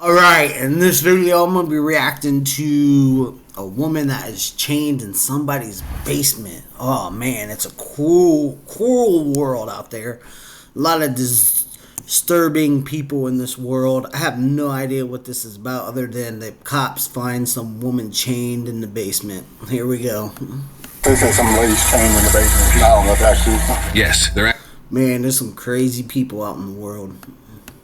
Alright, in this video, I'm going to be reacting to a woman that is chained in somebody's basement. Oh man, it's a cruel world out there. A lot of disturbing people in this world. I have no idea what this is about other than the cops find some woman chained in the basement. Here we go. They said some lady's chained in the basement. I don't know if that's true. Yes, there Man, there's some crazy people out in the world.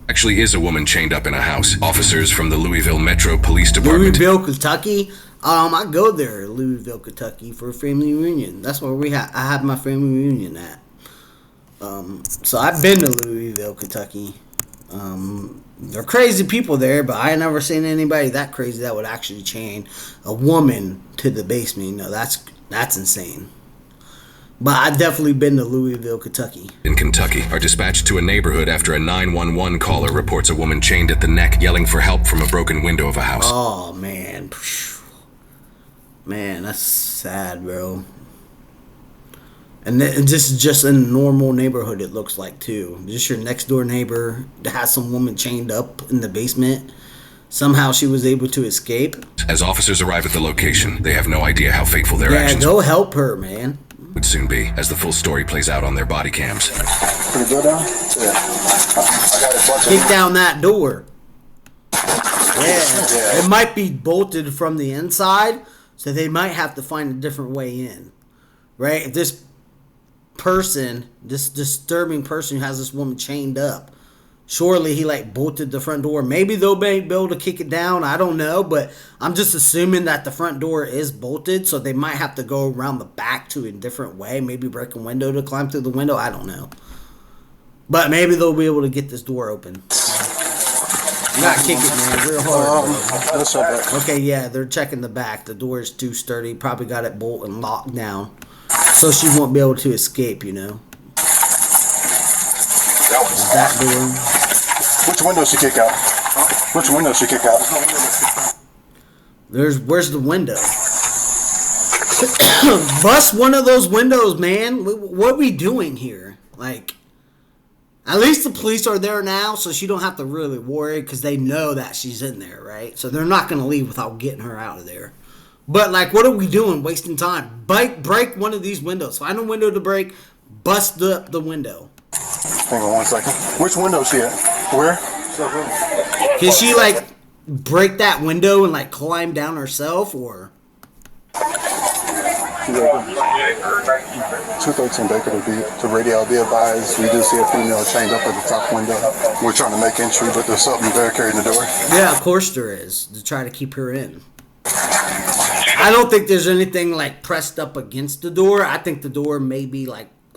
actually is a woman chained up in a house. Officers from the Louisville Metro Police Department. Louisville, Kentucky. I go there, Louisville, Kentucky, for a family reunion. That's where I have my family reunion at. So I've been to Louisville, Kentucky. They're crazy people there, but I ain't never seen anybody that crazy that would actually chain a woman to the basement. You know, that's insane. But I've definitely been to Louisville, Kentucky. In Kentucky are dispatched to a neighborhood after a 911 caller reports a woman chained at the neck yelling for help from a broken window of a house. Oh, man. Man, that's sad, bro. And this is just in a normal neighborhood, it looks like, too. Just your next door neighbor that has some woman chained up in the basement. Somehow she was able to escape. As officers arrive at the location, they have no idea how fateful their actions go help her, man. would soon be, as the full story plays out on their body cams. Pretty good down? Yeah. I got a bunch of Kick down that door. Yeah. It might be bolted from the inside, so they might have to find a different way in. Right? If this person, this disturbing person who has this woman chained up, surely he bolted the front door. Maybe they'll be able to kick it down. I don't know, but I'm just assuming that the front door is bolted, so they might have to go around the back to a different way. Maybe break a window to climb through the window. I don't know. But maybe they'll be able to get this door open. You gotta kick it, man, real hard. Okay, yeah, they're checking the back. The door is too sturdy. Probably got it bolted and locked down, so she won't be able to escape, you know. That door. Which window she kick out? Which window she kick out? Where's the window? Bust one of those windows, man. What are we doing here? At least the police are there now, so she don't have to really worry because they know that she's in there, right? So they're not going to leave without getting her out of there. But, what are we doing? Wasting time. Break one of these windows. Find a window to break. Bust the window. Hang on 1 second. Which window is she at? Where? Can she, break that window and, climb down herself, or? 213 Baker to radio. Be advised, we do see a female chained up at the top window. We're trying to make entry, but there's something barricading the door. Yeah, of course there is, to try to keep her in. I don't think there's anything, pressed up against the door. I think the door may be,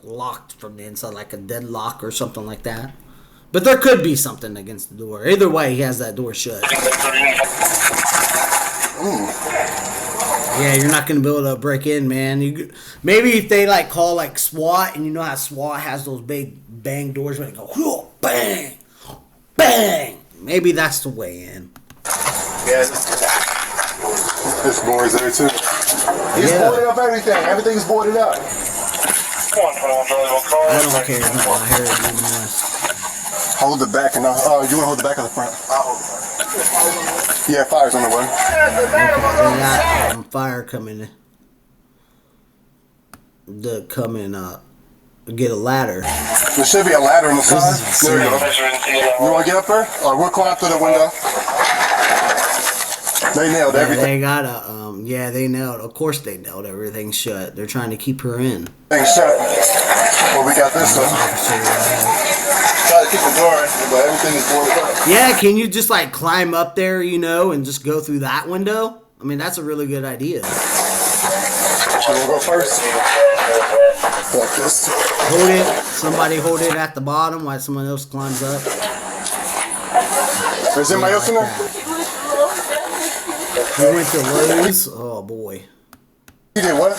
locked from the inside, like a deadlock or something like that. But there could be something against the door. Either way, he has that door shut. Yeah, you're not going to be able to break in, man. Maybe if they, call, SWAT, and you know how SWAT has those big bang doors where they go, whoo, bang, bang. Maybe that's the way in. Yeah. This board's there, too. He's boarded up everything. Everything's boarded up. I don't care about my hair doing this. Hold the back and you want to hold the back of the front? I'll hold the front. Yeah, fire's on the way. Okay, they got fire coming. Get a ladder. There should be a ladder on the side. There we go. You want to get up there? Or we'll climb through the window. They nailed everything. They got they nailed. Of course, they nailed everything shut. They're trying to keep her in. Everything's shut. Well, we got this stuff. Try to keep the door, but everything is boarded up. Yeah, can you just climb up there, and just go through that window? I mean, that's a really good idea. You want to go first? Like this. Hold it. Somebody hold it at the bottom while someone else climbs up. Is anybody else in there? He went to Lowe's. Oh boy. He did what?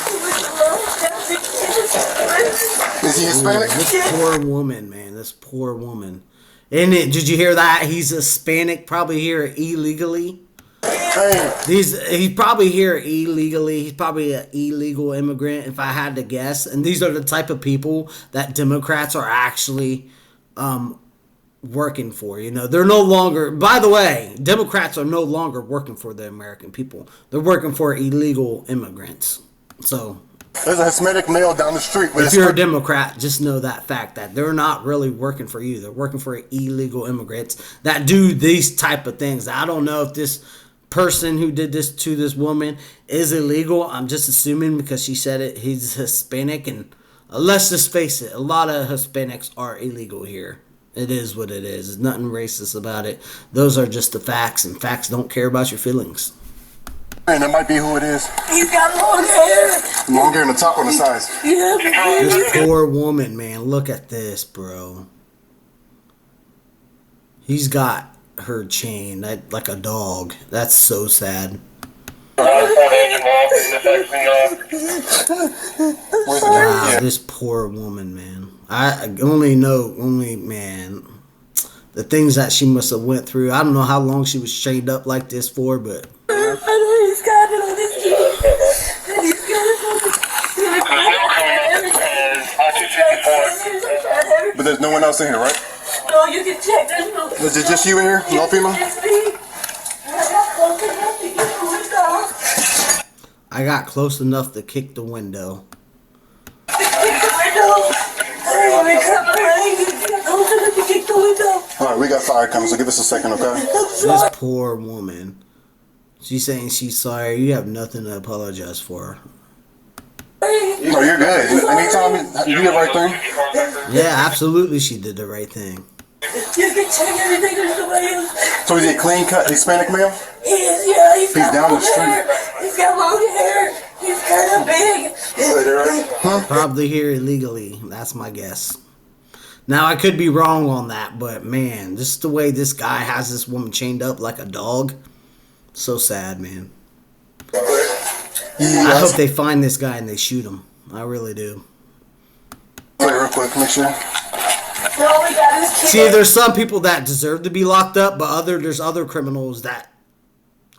Is he Hispanic? This poor woman, man. This poor woman. Did you hear that? He's Hispanic, probably here illegally. Hey. He's probably here illegally. He's probably an illegal immigrant, if I had to guess. And these are the type of people that Democrats are actually working for. You know, they're no longer, by the way, Democrats are no longer working for the American people. They're working for illegal immigrants. So There's a Hispanic male down the street with if you're a Democrat, just know that fact that they're not really working for you. They're working for illegal immigrants that do these type of things. I don't know if this person who did this to this woman is illegal. I'm just assuming because she said it. He's Hispanic, and let's just face it, a lot of Hispanics are illegal here. It is what it is. There's nothing racist about it. Those are just the facts, and facts don't care about your feelings. And that might be who it is. He's got long hair. Long hair on the top or the sides. Yeah, This poor woman, man. Look at this, bro. He's got her chained like a dog. That's so sad. Wow, this poor woman, man. I only know, man, the things that she must have went through. I don't know how long she was chained up like this for, but I know he's got it on his feet. He's got it on But there's no one else in here, right? No, you can check. There's no. Is it just you in here? No female? It's me. I got close enough to kick the window. Alright, we got fire coming, so give us a second, okay? This poor woman. She's saying she's sorry. You have nothing to apologize for. No, you're good. Anytime you do the right thing. Yeah, absolutely she did the right thing. You can check everything. There's nobody else. So is he a clean cut Hispanic male? He is, yeah. He's got down the long street. hair. He's got long hair. He's kind of big. Probably here illegally. That's my guess. Now, I could be wrong on that, but man, just the way this guy has this woman chained up like a dog. So sad, man. I hope they find this guy and they shoot him. I really do. Wait, real quick, make sure. No, we got his kid. See, there's some people that deserve to be locked up, but there's other criminals that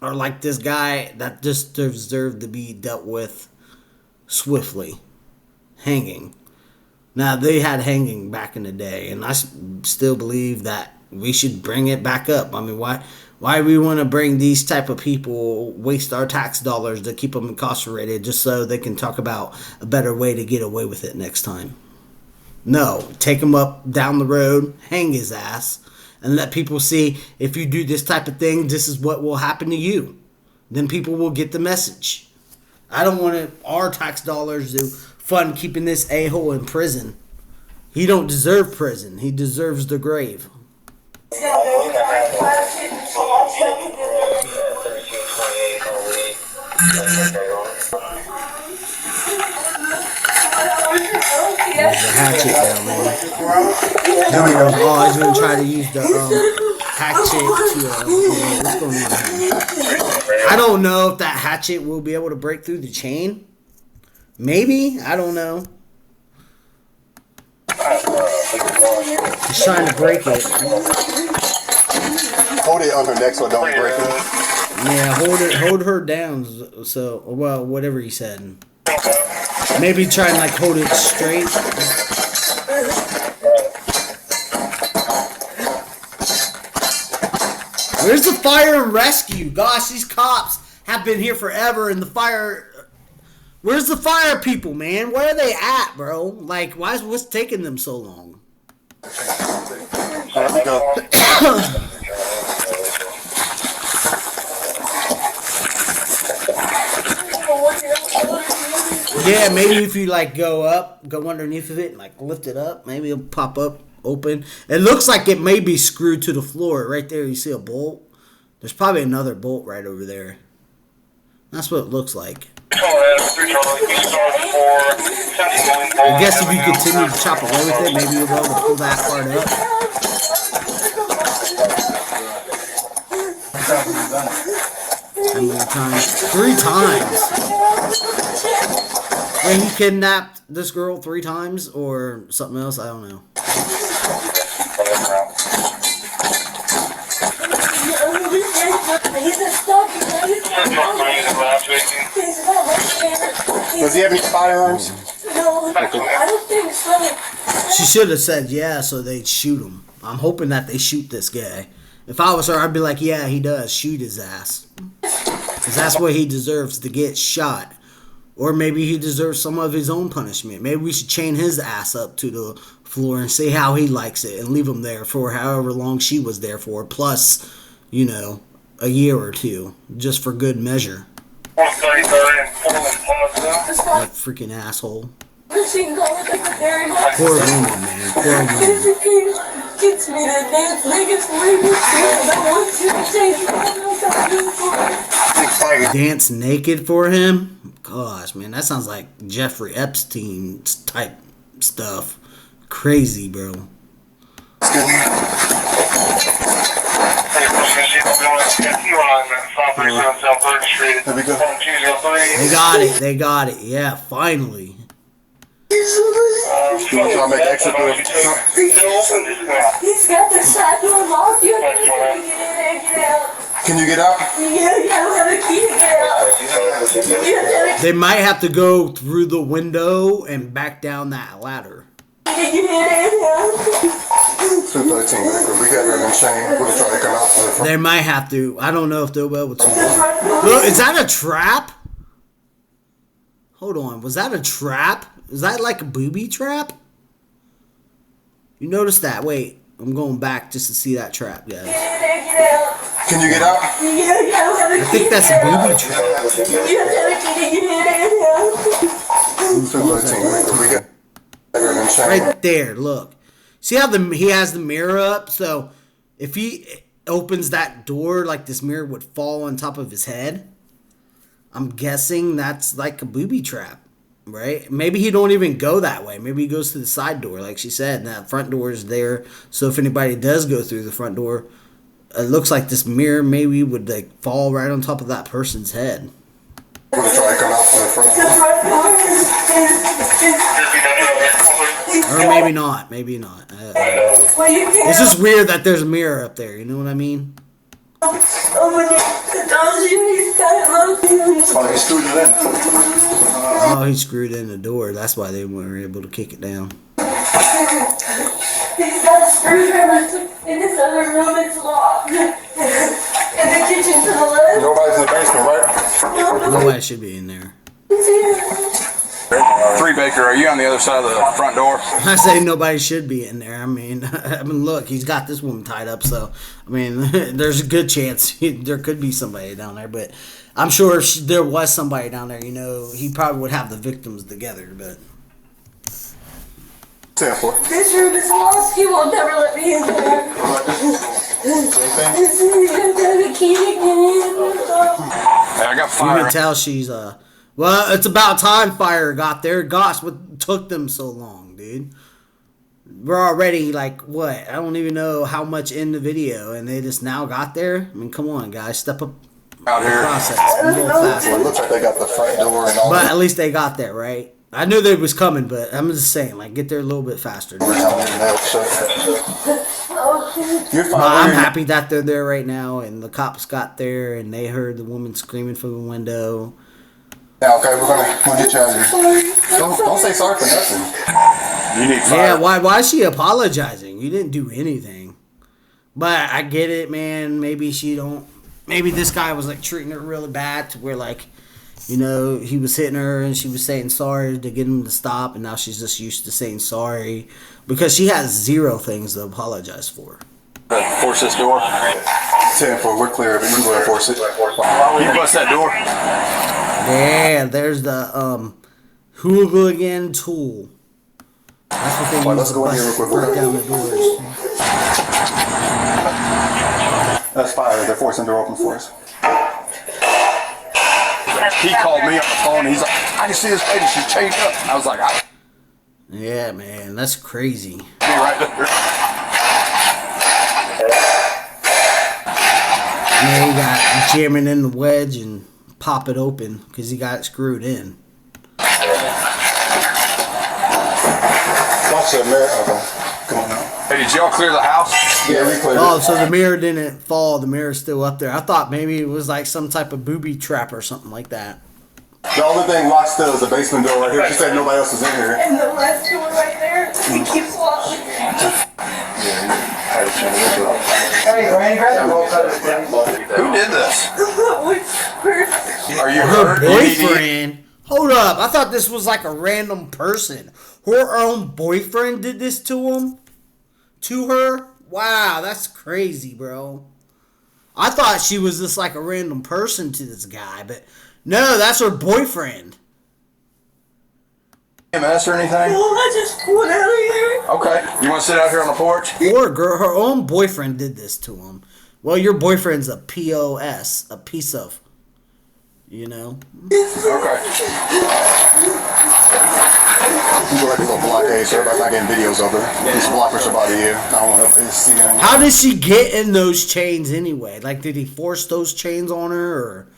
are like this guy that just deserve to be dealt with swiftly. Hanging. Now, they had hanging back in the day, and I still believe that we should bring it back up. I mean, why we want to bring these type of people, waste our tax dollars to keep them incarcerated just so they can talk about a better way to get away with it next time? No, take him up down the road, hang his ass, and let people see if you do this type of thing, this is what will happen to you. Then people will get the message. I don't want our tax dollars to fund keeping this a-hole in prison. He don't deserve prison. He deserves the grave. There's a hatchet down there. Oh, he's gonna try to use the hatchet to what's going on here? I don't know if that hatchet will be able to break through the chain. Maybe, I don't know. He's trying to break it. Hold it on her neck so it don't break it. Yeah, hold her down. So, well, whatever he said. Maybe try and like hold it straight. Where's the fire and rescue? Gosh, these cops have been here forever, and the fire. Where's the fire people, man? Where are they at, bro? Like, what's taking them so long? Alright, go. Yeah, maybe if you like go underneath of it and like lift it up, maybe it'll pop up open. It looks like it may be screwed to the floor. Right there, you see a bolt. There's probably another bolt right over there. That's what it looks like. I guess if you continue to chop away with it, maybe you'll be able to pull that part up. How many times? 3 times. And he kidnapped this girl 3 times or something else? I don't know. Does he have any firearms? No, I don't think so. She should have said yeah so they'd shoot him. I'm hoping that they shoot this guy. If I was her, I'd be like, yeah, he does. Shoot his ass. Because that's what he deserves, to get shot. Or maybe he deserves some of his own punishment. Maybe we should chain his ass up to the floor and see how he likes it and leave him there for however long she was there for. Plus, you know, a year or two. Just for good measure. That freaking asshole. Poor woman, man. Poor woman. Gets me to dance niggas Dance naked for him? Gosh, man, that sounds like Jeffrey Epstein type stuff. Crazy, bro. There we go. They got it. Yeah, finally. You want to make exit door? He's got the side door locked. You have to get out. Can you get out? Yeah, we have a key to get out. They might have to go through the window and back down that ladder. 213, we got her in chain. We're going to try to come out for the front. They might have to. I don't know if they'll be able to. Look, is that a trap? Hold on. Was that a trap? Is that like a booby trap? You notice that? Wait, I'm going back just to see that trap, guys. Can you get out? I think that's a booby trap. 213, we got her in chain. Right there, look. See how he has the mirror up? So if he opens that door, like this mirror would fall on top of his head. I'm guessing that's like a booby trap, right? Maybe he don't even go that way. Maybe he goes to the side door, like she said. And that front door is there. So if anybody does go through the front door, it looks like this mirror maybe would like fall right on top of that person's head. We're going to try to come out for the front. Or maybe not. Maybe not. It's just weird that there's a mirror up there. You know what I mean? Oh, he screwed it in. Oh, he screwed in the door. That's why they weren't able to kick it down. He's got a screwdriver in this other room. It's locked. In the kitchen to the left. Nobody's in the basement, right? Nobody should be in there. Three Baker, are you on the other side of the front door? I say nobody should be in there. I mean, look, he's got this woman tied up, so I mean, there's a good chance there could be somebody down there. But I'm sure if there was somebody down there, you know, he probably would have the victims together. But 10-4. This room is lost. He won't never let me in there. Hey, I got you fire. can tell she's well, it's about time fire got there. Gosh, what took them so long, dude? We're already like what? I don't even know how much in the video, and they just now got there. I mean, come on, guys, step up Out here. process a little faster. It looks like they got the front door and all But that. at least they got there, right? I knew they was coming, but I'm just saying, like, get there a little bit faster. You're fine. But I'm happy that they're there right now, and the cops got there, and they heard the woman screaming from the window. Yeah, okay, we're gonna get you out of here. Don't say sorry for nothing. You need fire. Yeah, why is she apologizing? You didn't do anything. But I get it, man. Maybe this guy was, like, treating her really bad to where, like, you know, he was hitting her and she was saying sorry to get him to stop, and now she's just used to saying sorry because she has zero things to apologize for. Force this door. 10-4, we're clear. We can go and force it. You bust that door. Yeah, there's the hooligan tool. That's what they use let's to go in here real quick. break down the doors. That's fire. They're forcing the door open for us. He called me on the phone. He's like, I can see this lady. She's chained up. I was like, Yeah, man, that's crazy. be right there. Yeah, he got jamming in the wedge and pop it open because he got it screwed in. Watch that mirror. Okay. Come on now. Hey, did y'all clear the house? Yeah, we cleared Oh, it. so the mirror didn't fall. The mirror's still up there. I thought maybe it was like some type of booby trap or something like that. The only thing locked still is the basement door right here. She said nobody else is in here. And the left door right there. He keeps locking. Yeah, Who did this? Are you Her hurt? You need to- boyfriend. Hold up. I thought this was like a random person. Her own boyfriend did this to him? To her? Wow, that's crazy, bro. I thought she was just like a random person to this guy, but no, that's her boyfriend. EMS or anything? Well, I just went out of here. Okay. You want to sit out here on the porch? Poor girl, her own boyfriend did this to him. Well, your boyfriend's a POS, a piece of, you know. Okay. You like a little blockade, so everybody's not getting videos of her. This blocker's about a year. I don't want to see them. How did she get in those chains anyway? Like, did he force those chains on her? Or,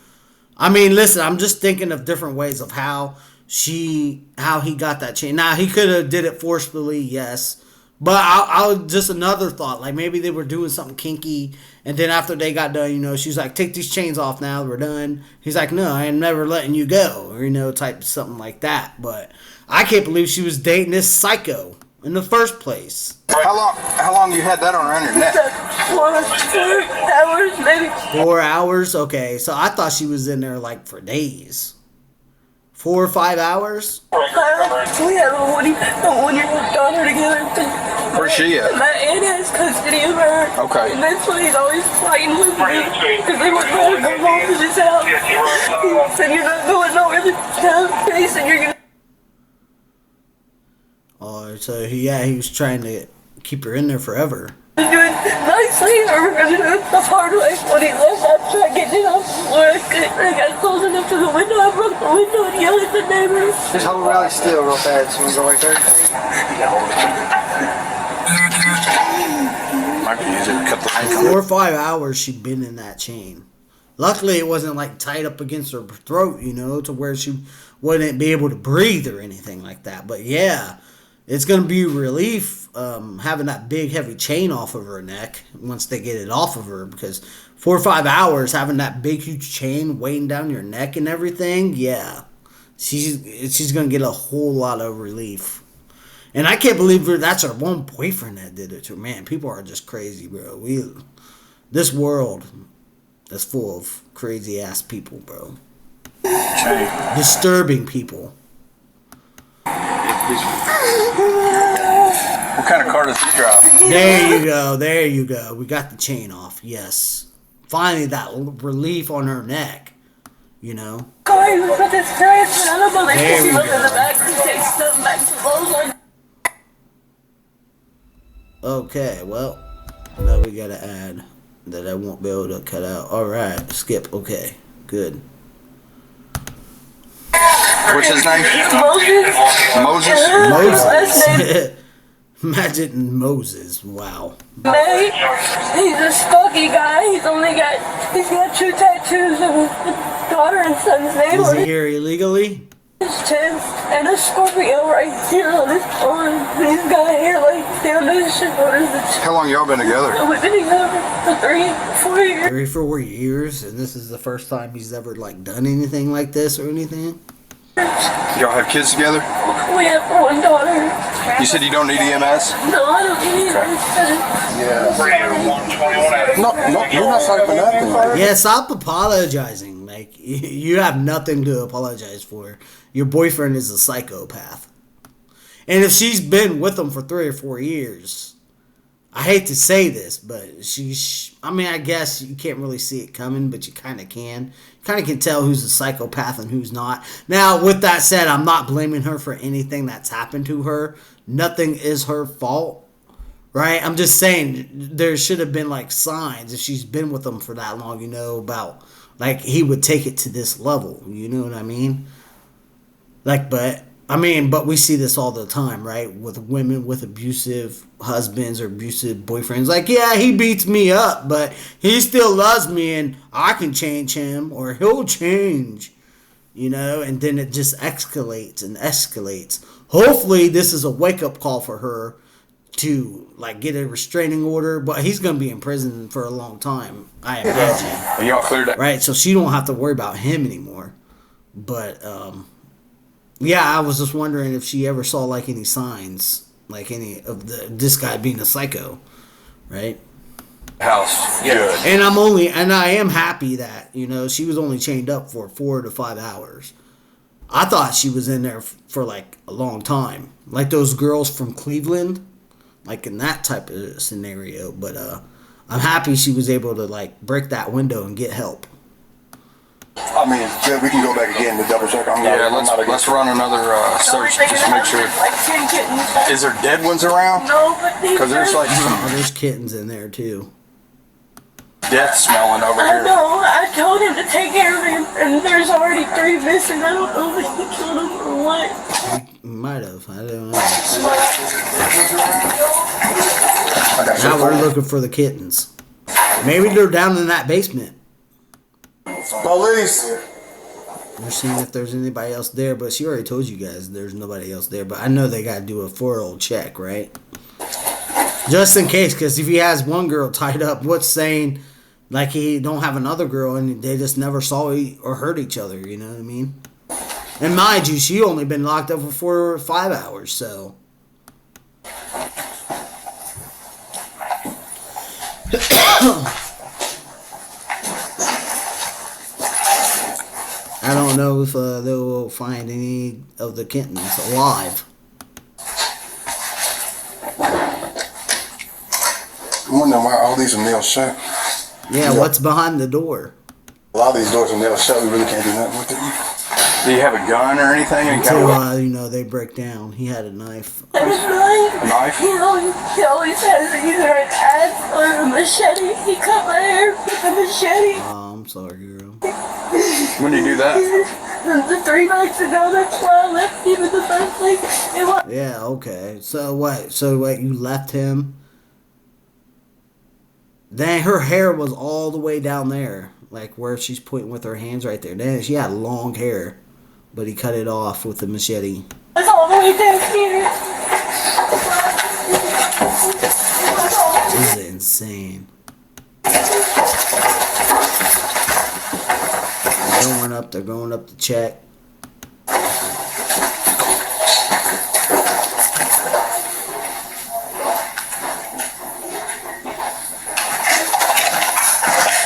I mean, listen, I'm just thinking of different ways of how he got that chain. Now, he could have did it forcefully, yes. But I just another thought, like maybe they were doing something kinky, and then after they got done, you know, she's like, take these chains off now, we're done. He's like, no, I am never letting you go, or, you know, type something like that. But I can't believe she was dating this psycho in the first place. How long you had that around your neck? 4 hours, maybe. 4 hours? Okay, so I thought she was in there like for days. 4 or 5 hours? We have a 1-year-old daughter together. Where's she at? My aunt has custody of her. Okay. And that's why he's always fighting with me. Because they wouldn't let her go home to his house. He said, you're not going nowhere this time. He said, you're going to. Oh, so he was trying to keep her in there forever. Do it nicely, or we're gonna do it the hard way. When he left, I tried getting off work. I got close enough to the window. I broke the window and yelled at the neighbors. Just hold Riley still real fast. Can we go right there? Might be easier to cut the link. 4 or 5 hours she'd been in that chain. Luckily, it wasn't like tied up against her throat, you know, to where she wouldn't be able to breathe or anything like that. But yeah, it's gonna be a relief having that big heavy chain off of her neck once they get it off of her, because 4 or 5 hours having that big huge chain weighing down your neck and everything, yeah, she's gonna get a whole lot of relief. And I can't believe that's her one boyfriend that did it to her. Man, people are just crazy, bro. This world is full of crazy ass people, bro. Disturbing people. What kind of car does he drive? There you go. We got the chain off, yes. Finally, that relief on her neck, you know. Corey was with his friends, and I don't believe There he we looked in the go. back and takes something back to Lola. Okay, well, now we gotta add that I won't be able to cut out. Alright, skip, okay, good. What's his name? Moses. Moses? Last name Moses. Imagine Moses, wow. May. He's a stocky guy. He's got 2 tattoos of his daughter and son's name Is on he his here illegally? chest and a Scorpio right here on his arm. And he's got hair like down to his shoulders. How long y'all been together? We've been together for 3-4 years. 3 or 4 years, and this is the first time he's ever like done anything like this or anything? Y'all have kids together? We have 1 daughter. You said you don't need EMS? No, I don't need it. No, you're not sorry for nothing. Yeah, stop apologizing. Like, you have nothing to apologize for. Your boyfriend is a psychopath. And if she's been with him for 3 or 4 years, I hate to say this, but I mean, I guess you can't really see it coming, but you kind of can. You kind of can tell who's a psychopath and who's not. Now, with that said, I'm not blaming her for anything that's happened to her. Nothing is her fault, right? I'm just saying there should have been, like, signs if she's been with him for that long, you know, about, like, he would take it to this level. You know what I mean? Like, but we see this all the time, right? With women with abusive husbands or abusive boyfriends. Like, yeah, he beats me up, but he still loves me and I can change him or he'll change, you know? And then it just escalates and escalates. Hopefully this is a wake-up call for her to, like, get a restraining order, but he's going to be in prison for a long time, I imagine. And y'all cleared that? Right? So she don't have to worry about him anymore. But, yeah, I was just wondering if she ever saw, like, any signs, like any of this guy being a psycho, right? House. Good. And I am happy that, you know, she was only chained up for 4 to 5 hours. I thought she was in there for like a long time. Like those girls from Cleveland, like in that type of scenario. But I'm happy she was able to like break that window and get help. I mean, yeah, we can go back again to double check. Let's run another search just to make sure. Like 10 kittens. Is there dead ones around? No, but Because there's like Oh, there's kittens in there too. death smelling over I here. know. I told him to take care of him, and there's already 3 missing. I don't know if he killed them or what. Might have. I don't know. I got Now we're you. looking for the kittens. Maybe they're down in that basement. Police. We're seeing if there's anybody else there, but she already told you guys there's nobody else there. But I know they got to do a 4-year-old check, right? Just in case, because if he has one girl tied up, what's saying like he don't have another girl and they just never saw or heard each other, you know what I mean? And mind you, she only been locked up for 4 or 5 hours, so. I don't know if they will find any of the kittens alive. I'm wondering why all these are nailed shut. Yeah, what's behind the door? A lot of these doors are nailed shut. We really can't do nothing with it. Do you have a gun or anything? Until, you know, they break down. He had a knife. A knife? He always has either an axe or a machete. He cut my hair with a machete. Oh, I'm sorry, girl. When did you do that? The 3 nights ago, that's why I left him in the first place. It was Yeah, okay. So what? You left him? Then her hair was all the way down there, like where she's pointing with her hands right there. Then she had long hair, but he cut it off with the machete. all the way down here. This is insane. They're going up to check.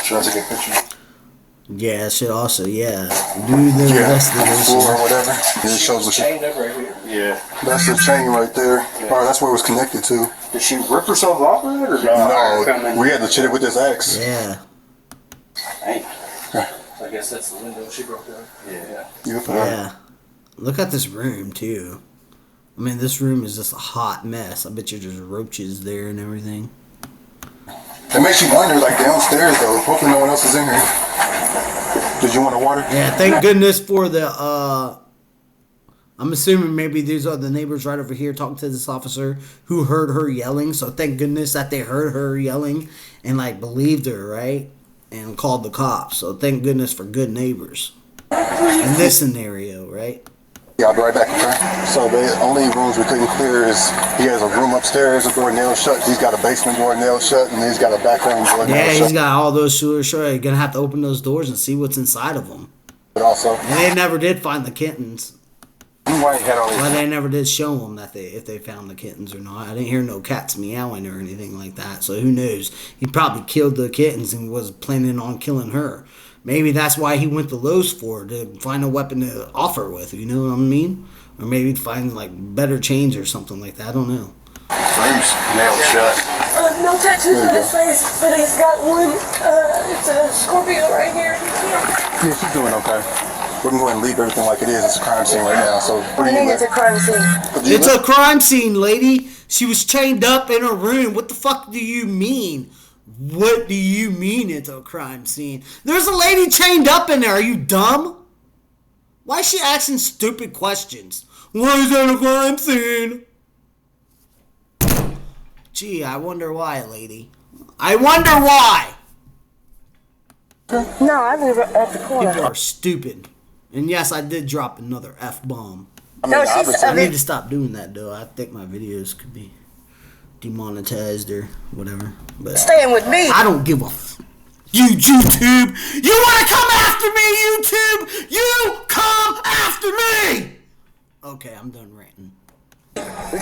Should I take a picture? Yeah, it should also, do the investigation. Or whatever. And it shows what she. Chained up right here. Yeah. That's the chain right there. Or that's where it was connected to. Did she rip herself off of it or No, we had to cheat it with this axe. Yeah. Dang. I guess that's the window she broke down. Yeah. You put Yeah. Look at this room, too. I mean, this room is just a hot mess. I bet you there's roaches there and everything. It makes you wonder, like downstairs though. Hopefully no one else is in here. Did you want a water? Yeah, thank goodness for the, I'm assuming maybe these are the neighbors right over here talking to this officer who heard her yelling. So thank goodness that they heard her yelling and, like, believed her, right? And called the cops. So thank goodness for good neighbors. In this scenario, right? Yeah, I'll be right back, okay? So the only rooms we couldn't clear is he has a room upstairs, a door nailed shut. He's got a basement door nailed shut, and he's got a back room door Yeah, nailed he's shut. got all those sure. You're gonna have to open those doors and see what's inside of them. But also, And they never did find the kittens. Why had all these? Well, they never did show them that if they found the kittens or not. I didn't hear no cats meowing or anything like that. So who knows? He probably killed the kittens and was planning on killing her. Maybe that's why he went to Lowe's to find a weapon to offer with. You know what I mean? Or maybe find like better change or something like that. I don't know. Room's nailed shut. no tattoos on his face, but he's got one. It's a Scorpio right here. yeah, she's doing okay. We're gonna go ahead and leave everything like it is. It's a crime scene right now. So what I do you think it's a crime scene. It's a crime scene, lady. She was chained up in her room. What the fuck do you mean? What do you mean it's a crime scene? There's a lady chained up in there. Are you dumb? Why is she asking stupid questions? Why is that a crime scene? Gee, I wonder why, lady. I wonder why. No, I live at the corner. People are stupid. And yes, I did drop another F-bomb. No, she's. I need to stop doing that, though. I think my videos could be demonetized or whatever. But Staying with me. I don't give a YouTube. You want to come after me, YouTube? You come after me. Okay, I'm done ranting.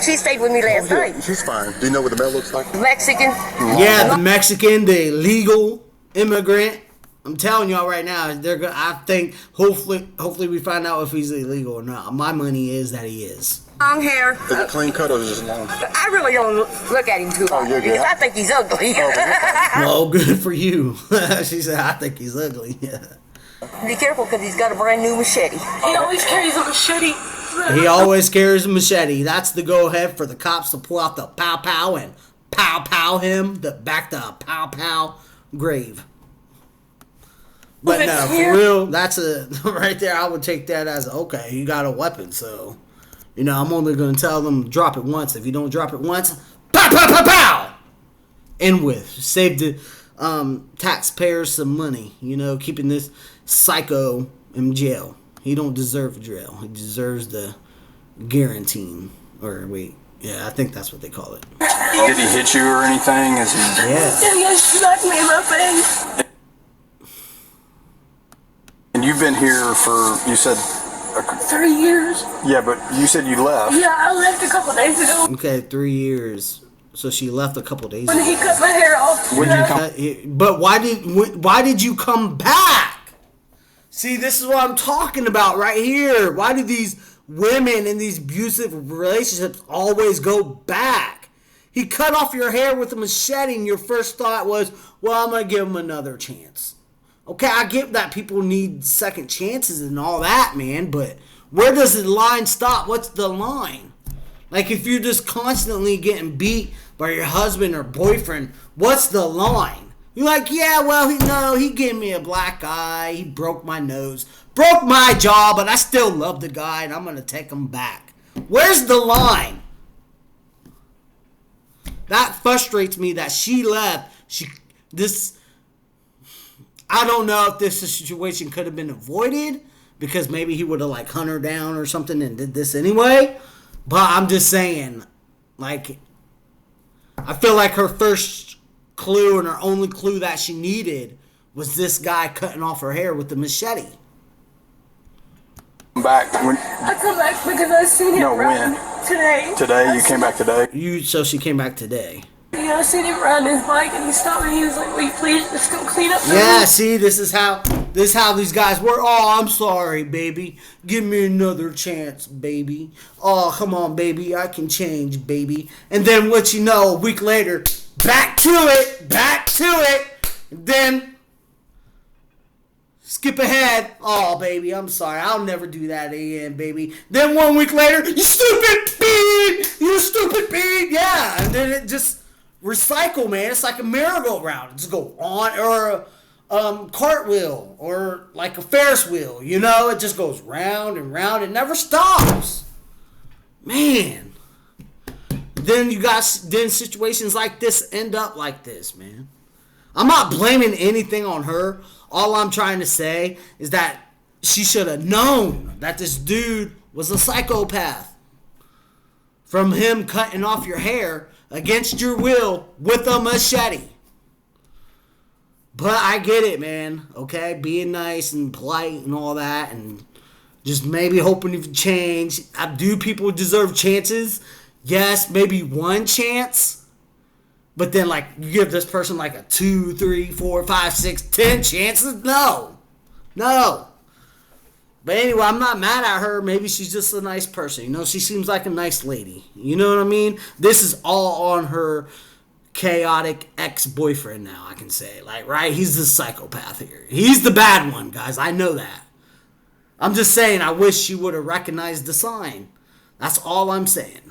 She stayed with me last night. She's fine. Do you know what the mail looks like? Mexican. Yeah, the Mexican, the illegal immigrant. I'm telling y'all right now, they're gonna. I think hopefully we find out if he's illegal or not. My money is that he is. Long hair. Is it clean cut or is it just long? I really don't look at him too long you're good. because I think he's ugly. Well, good for you. She said, I think he's ugly. Yeah. Be careful because he's got a brand new machete. He always carries a machete. He always carries a machete. That's the go ahead for the cops to pull out the pow pow and pow pow him back to a pow pow grave. But no, for real, that's a right there. I would take that as okay. You got a weapon, so I'm only gonna tell them drop it once. If you don't drop it once, pow pow pow pow. And save the taxpayers some money. Keeping this psycho in jail. He don't deserve jail. He deserves the guillotine. Or wait, yeah, I think that's what they call it. Did he hit you or anything? Yeah. He smacked me in my face. And you've been here for, you said... 3 years. Yeah, but you said you left. Yeah, I left a couple days ago. Okay, 3 years. So she left a couple days ago. When he cut my hair off. When did you come? But why did you come back? See, this is what I'm talking about right here. Why do these women in these abusive relationships always go back? He cut off your hair with a machete and your first thought was, well, I'm going to give him another chance. Okay, I get that people need second chances and all that, man, but where does the line stop? What's the line? Like, if you're just constantly getting beat by your husband or boyfriend, what's the line? You're like, yeah, well, he gave me a black eye, he broke my nose, broke my jaw, but I still love the guy, and I'm going to take him back. Where's the line? That frustrates me that she left. I don't know if this situation could have been avoided because maybe he would have hunted her down or something and did this anyway. But I'm just saying, I feel like her first clue and her only clue that she needed was this guy cutting off her hair with the machete. I come back because I seen him run today. Today? You came back today? So she came back today. Yeah, I seen him ride his bike and he stopped me. He was like, will you please just come clean up the Yeah, room? see, this is how these guys work. Oh, I'm sorry, baby. Give me another chance, baby. Oh, come on, baby. I can change, baby. And then what you know, a week later, back to it. And then skip ahead. Oh, baby, I'm sorry. I'll never do that again, baby. Then 1 week later, you stupid bean. Yeah, and then it just recycle, man. It's like a merry-go-round. It just go on, or a cartwheel, or like a Ferris wheel. It just goes round and round. It never stops, man. Then situations like this end up like this, man. I'm not blaming anything on her. All I'm trying to say is that she should have known that this dude was a psychopath. From him cutting off your hair against your will with a machete. But I get it, man. Okay? Being nice and polite and all that, and just maybe hoping you change. Do people deserve chances? Yes, maybe one chance. But then, you give this person a 2, 3, 4, 5, 6, 10 chances? No. But anyway, I'm not mad at her. Maybe she's just a nice person. She seems like a nice lady. You know what I mean? This is all on her chaotic ex-boyfriend now, I can say. Right? He's the psychopath here. He's the bad one, guys. I know that. I'm just saying, I wish she would have recognized the sign. That's all I'm saying.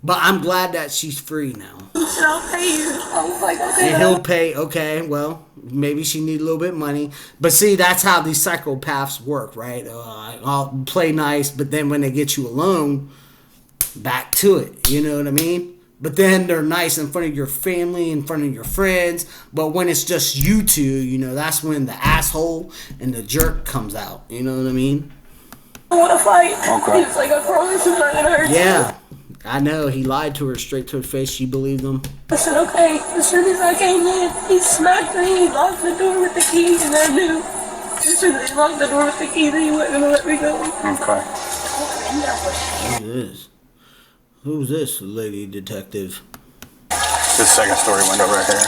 But I'm glad that she's free now. He said, I'll pay you. I was like, okay. And he'll pay, okay, well, maybe she need a little bit of money. But see, that's how these psychopaths work, right? I'll play nice, but then when they get you alone, back to it. You know what I mean? But then they're nice in front of your family, in front of your friends. But when it's just you two, that's when the asshole and the jerk comes out. You know what I mean? I want to fight. Okay. He was like, I promise I'm not going to hurt you. Yeah. I know, he lied to her straight to her face. She believed him. I said, okay. As soon as I came in, he smacked me. He locked the door with the key, and I knew as soon as he locked the door with the key that he wasn't going to let me go. Okay. It is. Who's this lady detective? This second story window right here.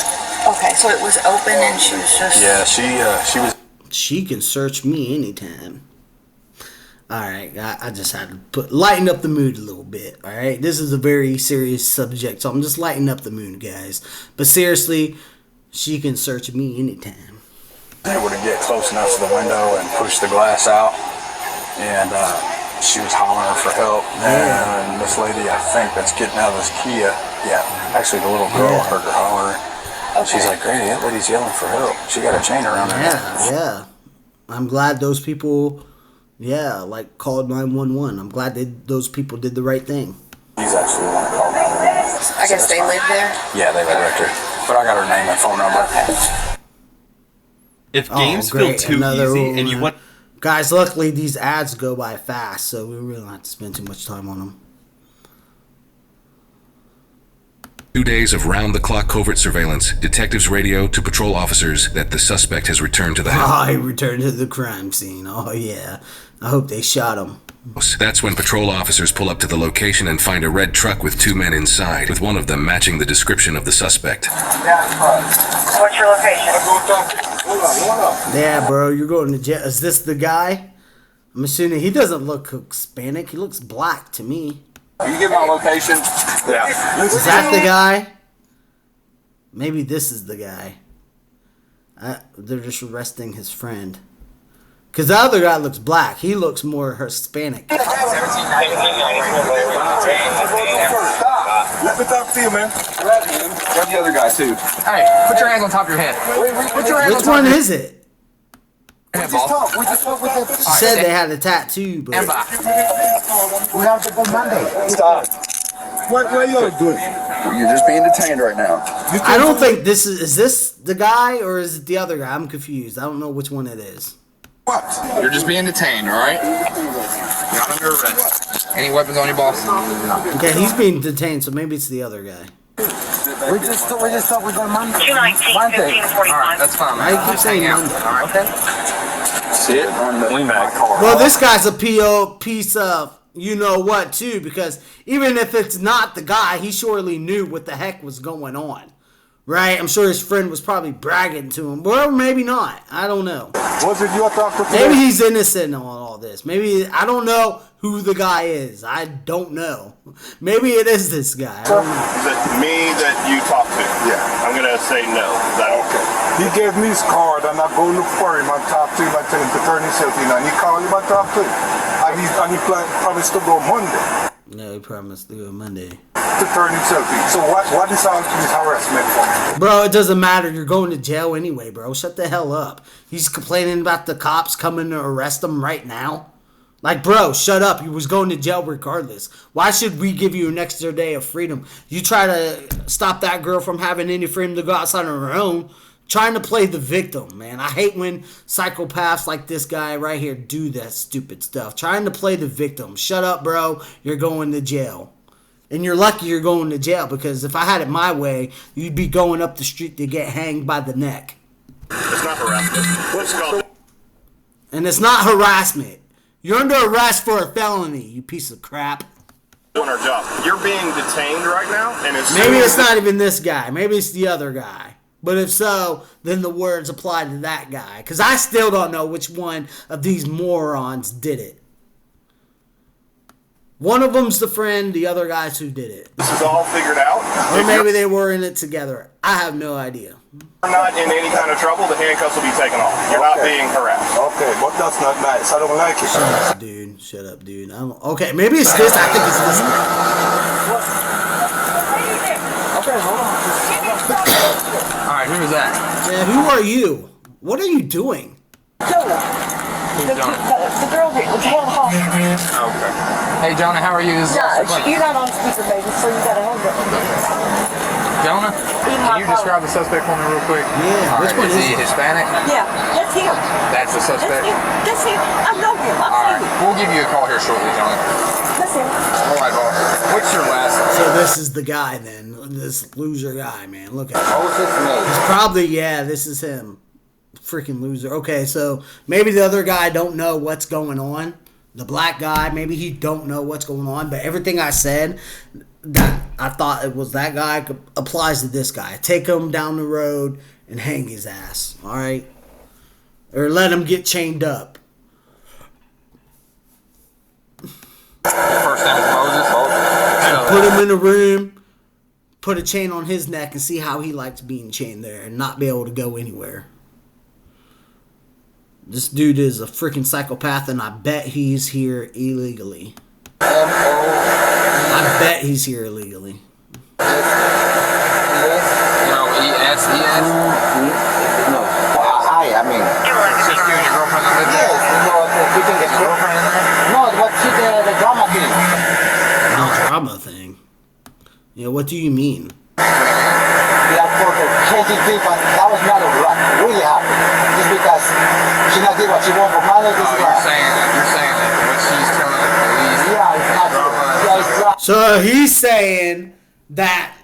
Okay, so it was open and she was just... Yeah, she was... She can search me anytime. Alright, I just had to lighten up the mood a little bit, alright? This is a very serious subject, so I'm just lightening up the mood, guys. But seriously, she can search me anytime. Able to get close enough to the window and push the glass out. And she was hollering for help. And this lady, I think, that's getting out of this Kia. Yeah, actually the little girl heard her hollering. Okay. She's like, Grady, that lady's yelling for help. She got a chain around her neck. Yeah. I'm glad those people, called 911. I'm glad those people did the right thing. He's actually the one that called 911. I guess they live there? Yeah, they live right there. But I got her name and phone number. If games feel too easy and you want... Guys, luckily these ads go by fast, so we really don't have to spend too much time on them. 2 days of round-the-clock covert surveillance. Detectives radio to patrol officers that the suspect has returned to the house. He returned to the crime scene. Oh, yeah. I hope they shot him. That's when patrol officers pull up to the location and find a red truck with 2 men inside, with one of them matching the description of the suspect. What's your location? Yeah, bro, you're going to jail. Is this the guy? I'm assuming he doesn't look Hispanic. He looks black to me. You give my location? Yeah. Is that the guy? Maybe this is the guy. They're just arresting his friend. Because the other guy looks black. He looks more Hispanic. Let me talk to you, man. Grab the other guy, too. Hey, put your hands on top of your head. Which one is it? We just talk with them. She said they had a tattoo, but... We have to go Monday. Stop. What are you doing? You're just being detained right now. I don't think this is this the guy or is it the other guy? I'm confused. I don't know which one it is. What? You're just being detained, all right? You're not under arrest. Any weapons on you, boss? Okay, he's being detained, so maybe it's the other guy. We just thought we got Monday. 219, 1545. All right, that's fine, man. I keep Just saying hang out, Monday. all right? Okay. Sit on the car. Well, this guy's a piece of you-know-what, too, because even if it's not the guy, he surely knew what the heck was going on. Right? I'm sure his friend was probably bragging to him. Well, maybe not. I don't know. Was it your doctor? Maybe he's innocent on all this. Maybe, I don't know who the guy is. I don't know. Maybe it is this guy. I don't know. Is it me that you talked to? Yeah. I'm going to say no. Is that okay? He gave me his card and I go look for him and talk to him and tell him to turn himself in and he called him and talk to him. And he promised to go Monday. No, he promised to go Monday. To turn himself in. So what is all this harassment for? Bro, it doesn't matter. You're going to jail anyway, bro. Shut the hell up. He's complaining about the cops coming to arrest him right now. Like, bro, shut up. You was going to jail regardless. Why should we give you an extra day of freedom? You try to stop that girl from having any freedom to go outside on her own. Trying to play the victim, man. I hate when psychopaths like this guy right here do that stupid stuff. Trying to play the victim. Shut up, bro. You're going to jail. And you're lucky you're going to jail because if I had it my way, you'd be going up the street to get hanged by the neck. It's not harassment. What's it called? And it's not harassment. You're under arrest for a felony, you piece of crap. Doing our job. You're being detained right now, and maybe it's not even this guy. Maybe it's the other guy. But if so, then the words apply to that guy. Because I still don't know which one of these morons did it. One of them's the friend, the other guy's who did it. This is all figured out. Or maybe they were in it together. I have no idea. You're not in any kind of trouble, the handcuffs will be taken off. You're not being harassed. Okay, but that's not nice. I don't like it. Shut up, dude. Shut up, dude. Okay, maybe it's this. I think it's this guy. Okay, hold on. All right, who was that? Yeah, who are you? What are you doing? Who's Jonah? The girl that was one home. Okay. Hey, Jonah, how are you? This is Officer Clinton. You're not on speaker, baby, so you gotta hold it. Jonah, can you describe the suspect for me real quick? Yeah, which one is he? Hispanic? Yeah, that's him. That's the suspect? That's him. I know him. I've All seen right, him. we'll give you a call here shortly, Jonah. That's him. All right, boss. What's your last name? So this is the guy then. This loser guy, man. Look at him. Oh, this me. He's probably, this is him. Freaking loser. Okay, so maybe the other guy don't know what's going on. the black guy. Maybe he don't know what's going on, but everything I said, that I thought it was that guy applies to this guy. Take him down the road and hang his ass. All right, or let him get chained up. First name is Moses. Put him in a room, put a chain on his neck, and see how he likes being chained there and not be able to go anywhere. This dude is a freaking psychopath, and I bet he's here illegally. I bet he's here illegally. No, E-S-E-S? No. I mean... Just you and your girlfriend that live there? Yes, you can get girlfriend in there? No, but she the drama thing. No drama thing? Yeah, what do you mean? Yeah, for the changing thing, but that was not a right. Really happy. Just because she not did what she wanted for money. You're saying that what she's telling the police. Yeah, it's not drama. Yeah, it's drama. So he's saying that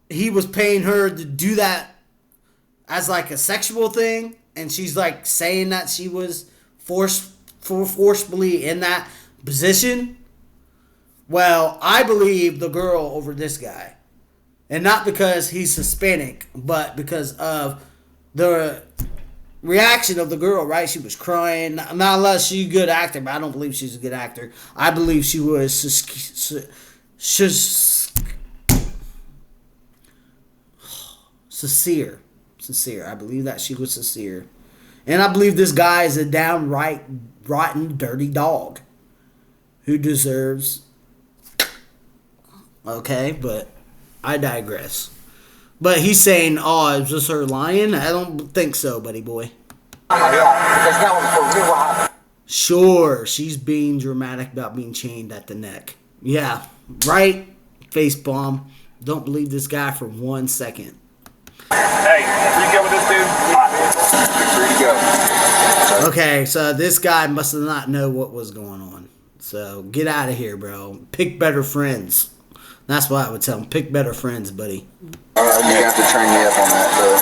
he was paying her to do that as like a sexual thing, and she's like saying that she was forcefully in that position. Well, I believe the girl over this guy. And not because he's Hispanic, but because of the reaction of the girl, right? She was crying. Not unless she's a good actor, but I don't believe she's a good actor. I believe she was sincere. I believe that she was sincere. And I believe this guy is a downright rotten, dirty dog who deserves... Okay, but I digress. But he's saying, oh, is this her lying? I don't think so, buddy boy. Sure, she's being dramatic about being chained at the neck. Yeah, right? Face bomb. Don't believe this guy for 1 second. Hey, you go with this dude? Free to go. Okay, so this guy must not know what was going on. So get out of here, bro. Pick better friends. That's what I would tell him. Pick better friends, buddy. Alright, you have to train me up on that, though.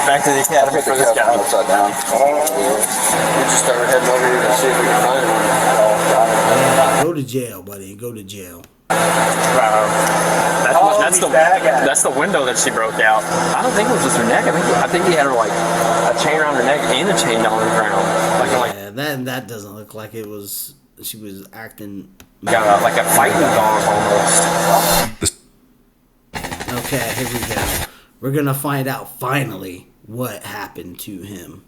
Back to the academy for this guy. Upside down. We just started heading over here to see if we can find one. Go to jail, buddy. Go to jail. That's the window that she broke out. I don't think it was just her neck. I think he had her like a chain around her neck and a chain down on the ground. That doesn't look like it was. She was acting. Like a fighting dog almost. Okay, here we go. We're gonna find out finally what happened to him.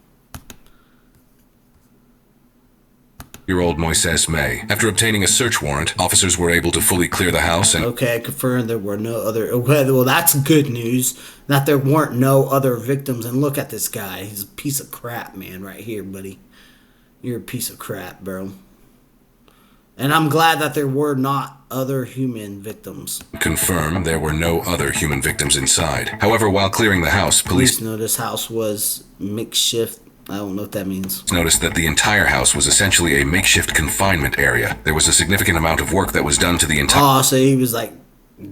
Year-old Moises May. After obtaining a search warrant, officers were able to fully clear the house and... Okay, confirmed there were no other... Okay, well, that's good news. That there weren't no other victims. And look at this guy. He's a piece of crap, man, right here, buddy. You're a piece of crap, bro. And I'm glad that there were not other human victims. Confirm there were no other human victims inside. However, while clearing the house, police noticed this house was makeshift. I don't know what that means. Noticed that the entire house was essentially a makeshift confinement area. There was a significant amount of work that was done to the entire... Oh, so he was like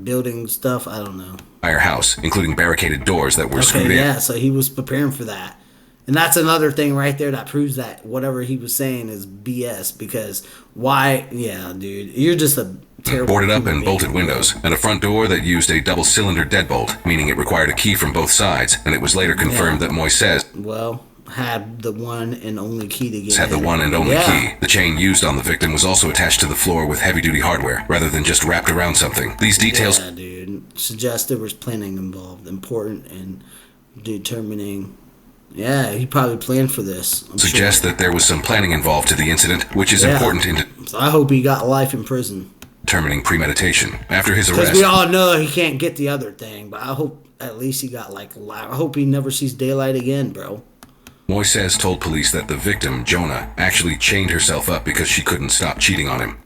building stuff? I don't know. Entire house, including barricaded doors that were screwed in. Yeah, so he was preparing for that. And that's another thing right there that proves that whatever he was saying is BS. Because why? Yeah, dude. You're just a terrible... Boarded up and bolted windows. And a front door that used a double-cylinder deadbolt, meaning it required a key from both sides. And it was later confirmed that Moises... Well, had the one and only key to get in. Had the one and only key. The chain used on the victim was also attached to the floor with heavy-duty hardware, rather than just wrapped around something. These details... Yeah, dude. Suggest there was planning involved. Important in determining... Yeah, he probably planned for this. Suggest that there was some planning involved to the incident, which is important in... So I hope he got life in prison. Determining premeditation. After his arrest... Because we all know he can't get the other thing, but I hope at least he got like... I hope he never sees daylight again, bro. Moises told police that the victim, Jonah, actually chained herself up because she couldn't stop cheating on him.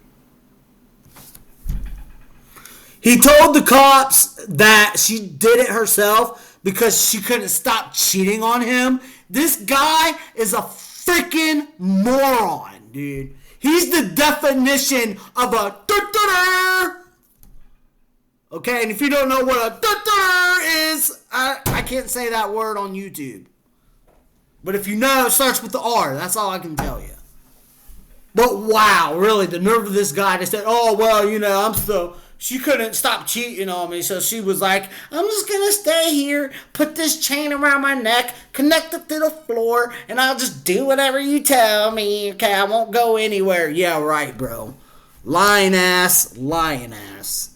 He told the cops that she did it herself because she couldn't stop cheating on him. This guy is a freaking moron, dude. He's the definition of a da-da-da. Okay, and if you don't know what a da-da is, I can't say that word on YouTube. But if you know, it starts with the R. That's all I can tell you. But wow, really, the nerve of this guy to say, oh, well, you know, she couldn't stop cheating on me, so she was like, I'm just going to stay here, put this chain around my neck, connect it to the floor, and I'll just do whatever you tell me, okay? I won't go anywhere. Yeah, right, bro. Lying ass.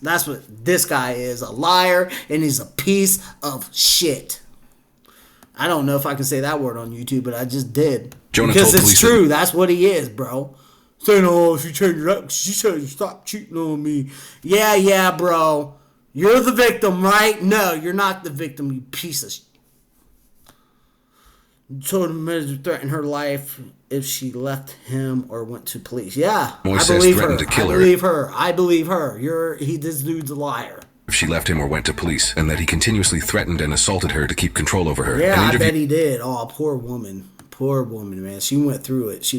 That's what this guy is, a liar, and he's a piece of shit. I don't know if I can say that word on YouTube, but I just did. Jonah because told it's police true. That's what he is, bro. Saying, oh, she changed it up. She said, stop cheating on me. Yeah, bro. You're the victim, right? No, you're not the victim, you piece of shit. Told him to threaten her life if she left him or went to police. Yeah, Moises I believe her. threatened to kill her. I believe her. This dude's a liar. If she left him or went to police, and that he continuously threatened and assaulted her to keep control over her. Yeah, I bet he did. Oh, poor woman, man. She went through it.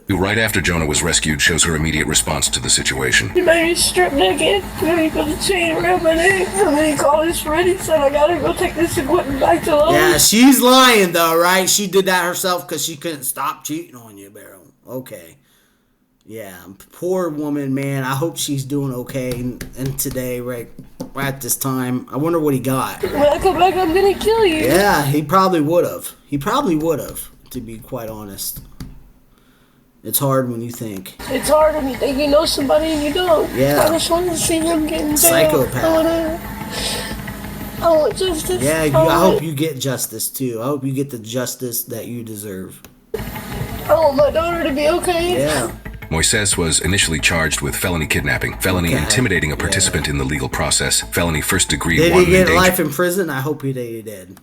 Who right after Jonah was rescued shows her immediate response to the situation. He made me strip naked, and then he put a chain around my neck, and then he called his friend. He said, I gotta go take this equipment back to Lowe's. Yeah, she's lying though, right? She did that herself because she couldn't stop cheating on you, Beryl. Okay. Yeah, poor woman, man. I hope she's doing okay. And today, right at this time, I wonder what he got. When I come back, I'm gonna kill you. Yeah, he probably would have. To be quite honest. It's hard when you think. It's hard when you think you know somebody and you don't. Yeah. I just want to see him getting down. Psychopath. I want justice. Yeah, I hope you get justice too. I hope you get the justice that you deserve. I want my daughter to be okay. Yeah. Moises was initially charged with felony kidnapping, felony intimidating a participant in the legal process, felony first-degree Did wanton he get endangerment, life in prison? I hope he did.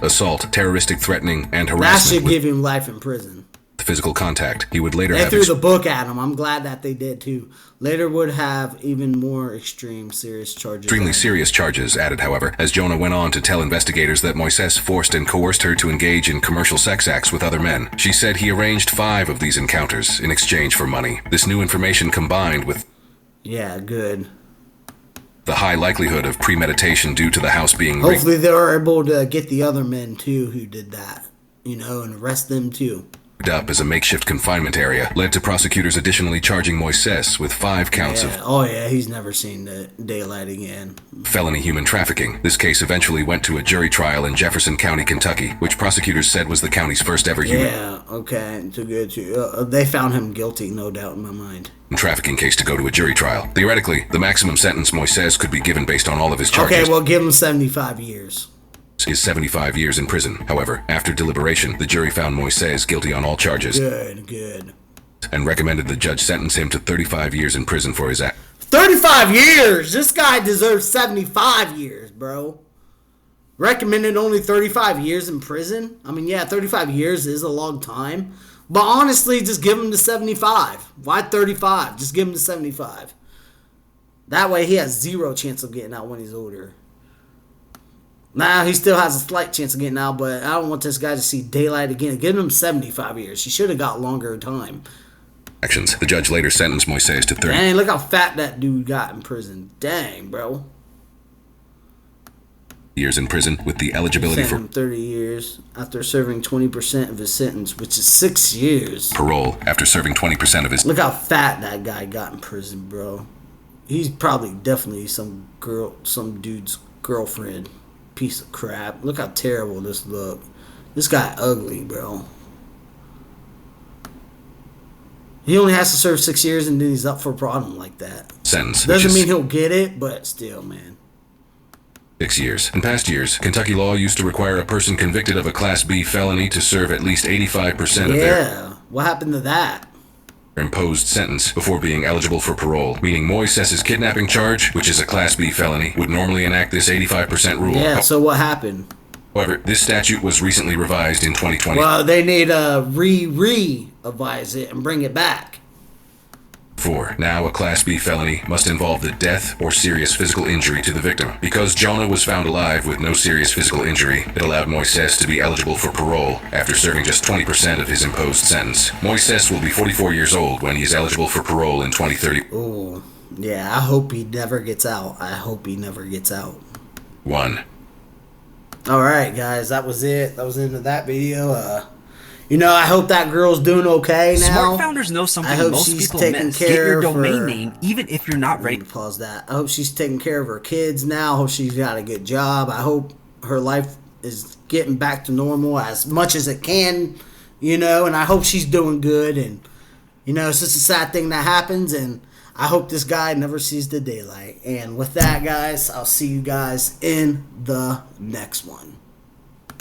assault, terroristic threatening, and That harassment should with give him life in prison. physical contact. He would later They have threw the book at him. I'm glad that they did too. Later would have even more serious charges. extremely serious charges added, however, as Jonah went on to tell investigators that Moises forced and coerced her to engage in commercial sex acts with other men. She said he arranged 5 of these encounters in exchange for money. This new information combined with good. the high likelihood of premeditation due to the house being rigged Hopefully they were able to get the other men too who did that, and arrest them too. up as a makeshift confinement area led to prosecutors additionally charging Moises with 5 counts of he's never seen the daylight again. felony human trafficking. This case eventually went to a jury trial in Jefferson County, Kentucky, which prosecutors said was the county's first ever human They found him guilty, no doubt in my mind. trafficking case to go to a jury trial. Theoretically, the maximum sentence Moises could be given based on all of his charges. Okay, well, give him 75 years. Is 75 years in prison. However, after deliberation, the jury found Moises guilty on all charges. Good. And recommended the judge sentence him to 35 years in prison for his act. 35 years! This guy deserves 75 years, bro. Recommended only 35 years in prison? I mean, yeah, 35 years is a long time. But honestly, just give him the 75. Why 35? Just give him the 75. That way he has 0 chance of getting out when he's older. Now, he still has a slight chance of getting out, but I don't want this guy to see daylight again. Give him 75 years. He should have got longer time. Actions. The judge later sentenced Moises to 30 Dang, look how fat that dude got in prison. Dang, bro. years in prison with the eligibility for 30 years after serving 20% of his sentence, which is 6 years. Parole after serving 20% of his. Look how fat that guy got in prison, bro. He's probably definitely some dude's girlfriend. Piece of crap. Look how terrible this look. This guy ugly, bro. He only has to serve 6 years and then he's up for a problem like that. Sentence. Doesn't mean he'll get it, but still, man. 6 years. In past years, Kentucky law used to require a person convicted of a Class B felony to serve at least 85% of their what happened to that? Imposed sentence before being eligible for parole, meaning Moises' kidnapping charge, which is a Class B felony, would normally enact this 85% rule. Yeah, so what happened? However, this statute was recently revised in 2020. Well, they need to revise it and bring it back. 4. Now, a Class B felony must involve the death or serious physical injury to the victim. Because Jonah was found alive with no serious physical injury, it allowed Moises to be eligible for parole after serving just 20% of his imposed sentence. Moises will be 44 years old when he is eligible for parole in 2030. Oh, yeah, I hope he never gets out. 1. Alright, guys, that was it. That was the end of that video. You know, I hope that girl's doing okay now. Smart founders know something I hope most she's people taking miss. care Get your of domain her- name, even if you're not ready. Pause that. I hope she's taking care of her kids now. I hope she's got a good job. I hope her life is getting back to normal as much as it can, you know, and I hope she's doing good. And, you know, it's just a sad thing that happens, and I hope this guy never sees the daylight. And with that, guys, I'll see you guys in the next one.